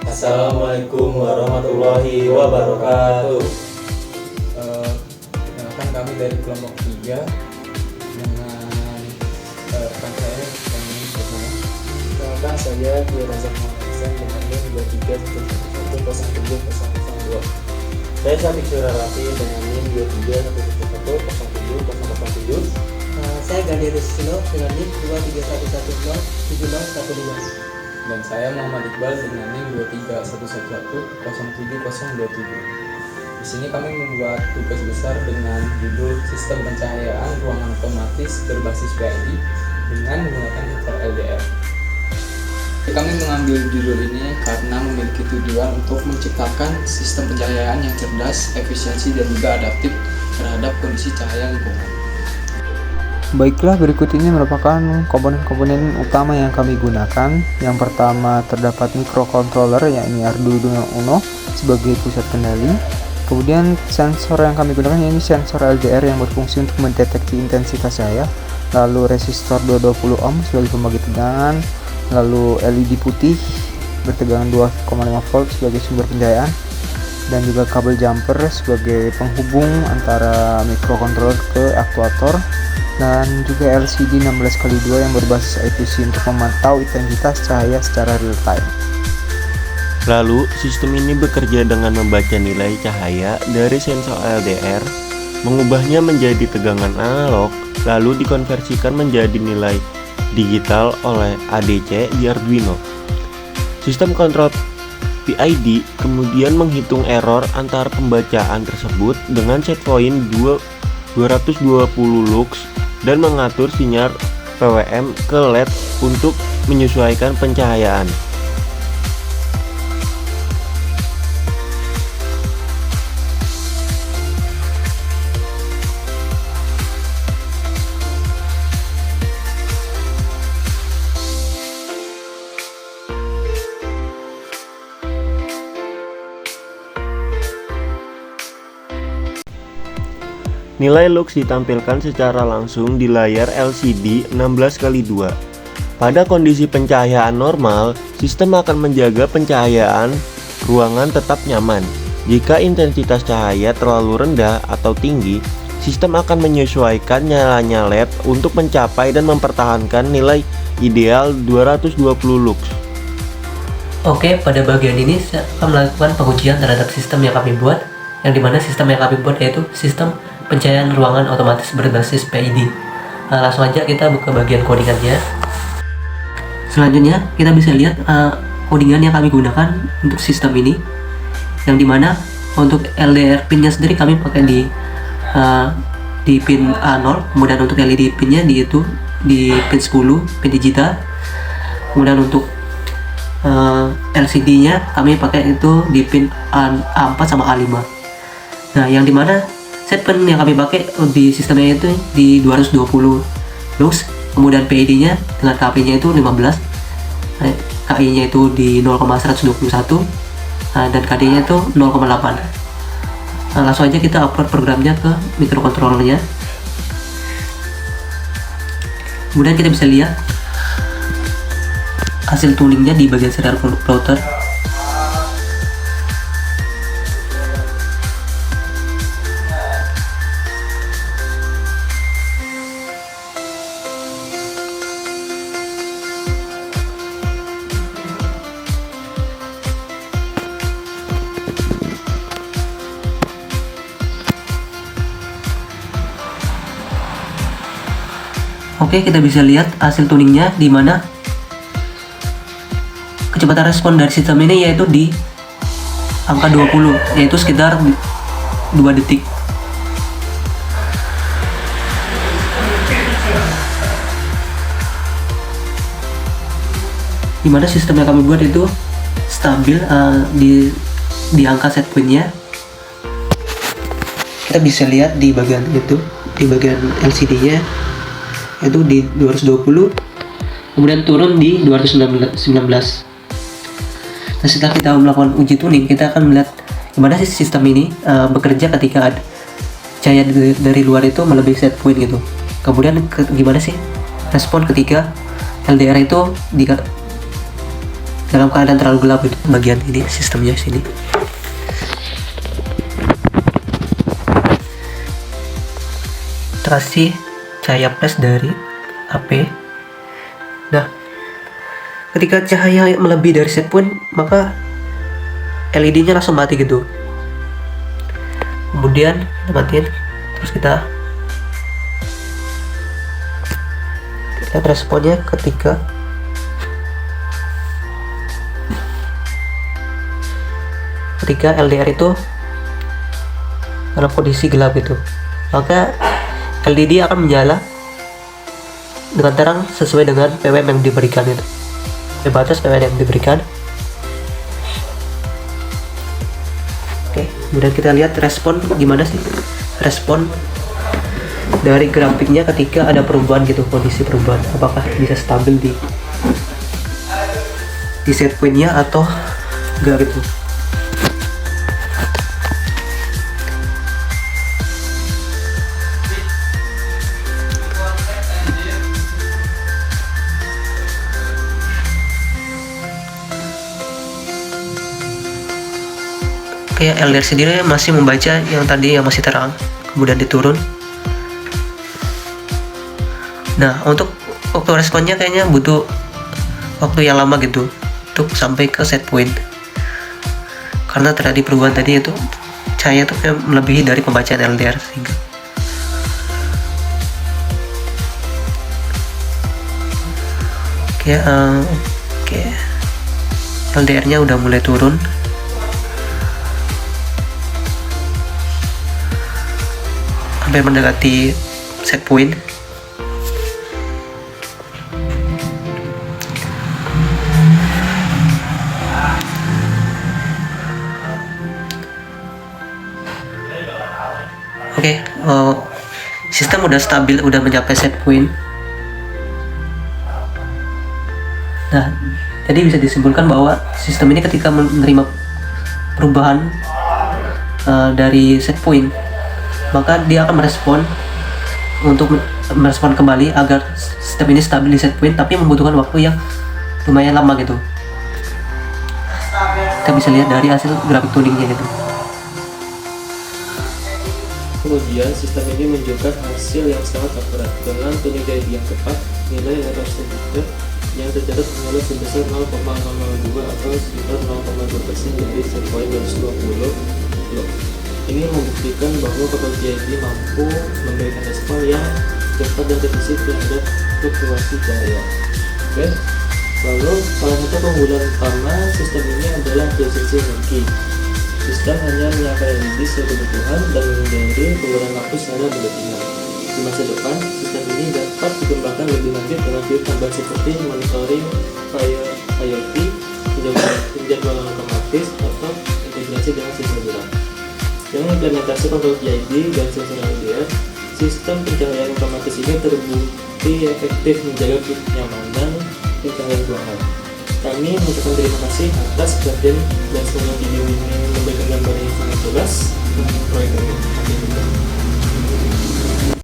Assalamualaikum warahmatullahi wabarakatuh. Perkenalkan kami dari kelompok 3 dengan rekan saya kami bernama. Perkenalkan saya Dwi Razak Muhammad Hasan dengan NIM 2311070002. Saya Sadik Surarati dengan NIM 2311070087. Saya Gandhi Rusilo dengan NIM 231107015. Dan saya Muhammad Iqbal dengan NIM 23111070027. Di sini kami membuat tugas besar dengan judul Sistem Pencahayaan Ruangan Otomatis Berbasis PID dengan menggunakan sensor LDR. Kami mengambil judul ini karena memiliki tujuan untuk menciptakan sistem pencahayaan yang cerdas, efisiensi, dan juga adaptif terhadap kondisi cahaya lingkungan. Baiklah, berikut ini merupakan komponen-komponen utama yang kami gunakan. Yang pertama terdapat microcontroller, yakni Arduino Uno sebagai pusat kendali. Kemudian sensor yang kami gunakan yakni sensor LDR yang berfungsi untuk mendeteksi intensitas cahaya. Lalu resistor 220 ohm sebagai pembagi tegangan. Lalu LED putih bertegangan 2,5 volt sebagai sumber pencahayaan. Dan juga kabel jumper sebagai penghubung antara microcontroller ke aktuator. Dan juga LCD 16x2 yang berbasis I2C untuk memantau intensitas cahaya secara real time. Lalu, sistem ini bekerja dengan membaca nilai cahaya dari sensor LDR, mengubahnya menjadi tegangan analog, lalu dikonversikan menjadi nilai digital oleh ADC di Arduino. Sistem kontrol PID kemudian menghitung error antar pembacaan tersebut dengan set point 220 lux dan mengatur sinyal PWM ke LED untuk menyesuaikan pencahayaan. Nilai lux ditampilkan secara langsung di layar LCD 16x2. Pada kondisi pencahayaan normal, sistem akan menjaga pencahayaan ruangan tetap nyaman. Jika intensitas cahaya terlalu rendah atau tinggi, sistem akan menyesuaikan nyalanya LED untuk mencapai dan mempertahankan nilai ideal 220 lux. Oke, pada bagian ini saya akan melakukan pengujian terhadap sistem yang kami buat, yang dimana sistem yang kami buat yaitu sistem pencahayaan ruangan otomatis berbasis PID. Langsung aja kita buka bagian codingannya. Selanjutnya kita bisa lihat codingan yang kami gunakan untuk sistem ini, yang dimana untuk LDR pinnya sendiri kami pakai di pin A0, kemudian untuk LED pinnya di pin 10, pin digital. Kemudian untuk LCD nya kami pakai itu di pin A4 sama A5. Nah, yang dimana set pin yang kami pakai di sistemnya itu di 220 lux, kemudian PID nya dengan KP nya itu 15, KI nya itu di 0,121, dan KD nya itu 0,8. Langsung aja kita upload programnya ke microcontrollernya. Kemudian kita bisa lihat hasil tuningnya di bagian serial plotter. Oke, kita bisa lihat hasil tuningnya di mana kecepatan respon dari sistem ini yaitu di angka 20, yaitu sekitar 2 detik. Dimana sistem yang kami buat itu stabil di angka set point-nya. Kita bisa lihat di bagian itu, di bagian LCD-nya itu di 220, kemudian turun di 219. Nah, setelah kita melakukan uji tuning, kita akan melihat gimana sih sistem ini bekerja ketika cahaya dari luar itu melebihi set point gitu. Kemudian gimana sih respon ketika LDR itu dalam keadaan terlalu gelap itu bagian ini sistemnya sini. Kasih cahaya flash dari HP. Nah, ketika cahaya melebihi dari set point, maka LED-nya langsung mati gitu. Kemudian kita matiin, terus kita lihat responnya ketika LDR itu dalam kondisi gelap gitu, maka LED akan menyala dengan terang sesuai dengan PWM yang diberikan itu, batas PWM yang diberikan. Oke, kemudian kita lihat respon gimana sih respon dari grafiknya ketika ada perubahan gitu, kondisi perubahan, apakah bisa stabil di set pointnya atau enggak gitu. Oke, LDR sendiri masih membaca yang tadi yang masih terang, kemudian diturun. Nah, untuk waktu responnya kayaknya butuh waktu yang lama gitu untuk sampai ke set point, karena terjadi perubahan tadi itu cahaya itu melebihi dari pembacaan LDR sehingga oke, LDR-nya udah mulai turun. Sampai mendekati set point. Oke, sistem udah stabil, udah mencapai set point. Nah, jadi bisa disimpulkan bahwa sistem ini ketika menerima perubahan dari set point, maka dia akan merespon kembali agar sistem ini stabil di set point, tapi membutuhkan waktu yang lumayan lama gitu. Kita bisa lihat dari hasil grafik tuningnya gitu. Kemudian sistem ini menunjukkan hasil yang sangat akurat dengan tuning LED yang tepat. Nilai error sender yang tercatat mencapai sebesar 0,002 atau sekitar 0,2% dari set point 220. Ini membuktikan bahwa kabel LED mampu memberikan respon yang cepat dan presisi terhadap fluktuasi cahaya. Oke, lalu salah satu keunggulan utama sistem ini adalah efisiensi energi. Sistem hanya menyalakan LED sesuai kebutuhan dan menghindari penggunaan lampu secara berlebihan. Di masa depan, sistem ini dapat dikembangkan lebih lanjut dengan fitur tambahan seperti monitoring IoT, penjadwalan otomatis, atau integrasi dengan sistem gerak. Dengan implementasi kontrol PID dan sensor LDR, sistem pencahayaan otomatis ini terbukti efektif menjaga kenyamanan pencahayaan ruangan. Kami mengucapkan terima kasih atas perhatian dan semoga video ini memberikan gambaran yang sangat jelas untuk proyek ini.